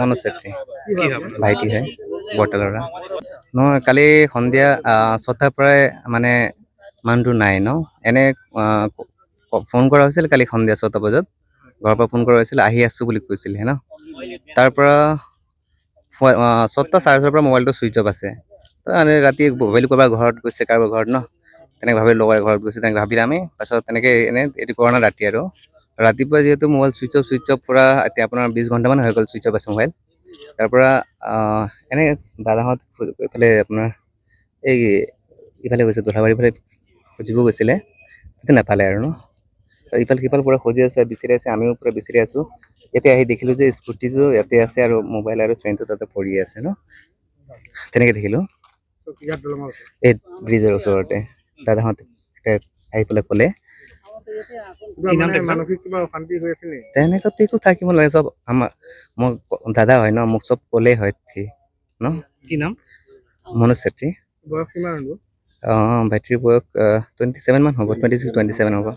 মনোজ চেত্ৰী কি হয় আপোনাৰ? ভাইটি হয় বৰতাল ল'ৰা নহয় কালি সন্ধিয়া 6টাৰ পৰাই মানে মানুহটো নাই ন এনে ফোন কৰা হৈছিল কালি সন্ধিয়া 6টা বজাত ঘৰৰ পৰা ফোন কৰা হৈছিল আহি আছোঁ বুলি কৈছিল ন তাৰ পৰা 6টা চাৰে 6টাৰ পৰা মোবাইলটো ছুইচ অফ আছে তো এনে ৰাতি মোবাইল ক'ৰবাৰ ঘৰত গৈছে কাৰোবাৰ ঘৰত ন তেনেকৈ ভাবি লগৰ ঘৰত গৈছে তেনেকৈ ভাবিলে আমি পাছত তেনেকৈ এনে এইটো কৰা নাই ৰাতি আৰু ৰাতিপুৱা যিহেতু মোবাইল ছুইচ অফ পূৰা এতিয়া আপোনাৰ 20 ঘণ্টামান হৈ গ'ল ছুইচ অফ আছে মোবাইল তাৰ পৰা এনে দাদাহঁত এইফালে আপোনাৰ এই ইফালে গৈছে দোলাবাৰীৰ ফালে খুজিব গৈছিলে তাতে নাপালে আৰু ন ইফাল সিফাল পূৰা খুজি আছে বিচাৰি আছে আমিও পূৰা বিচাৰি আছোঁ ইয়াতে আহি দেখিলোঁ যে স্কুটিটো ইয়াতে আছে আৰু মোবাইল আৰু চেইনটো তাতে পৰি আছে ন তেনেকৈ দেখিলোঁ এই ব্ৰিজৰ ওচৰতে দাদাহঁত আহি পেলাই ক'লে মানসিক কিবা অশান্তি হৈ আছে নেকি? তেনেকুৱাতো একো থাকিব নালাগে চব আমাৰ মোক দাদা হয় ন মোক চব ক'লেই হয় সি ন কি নাম? মনোজ চেত্ৰী বয়স কিমান হ'ব? ভাইটিৰ বয়স 27 মান হ'ব 26 27 হ'ব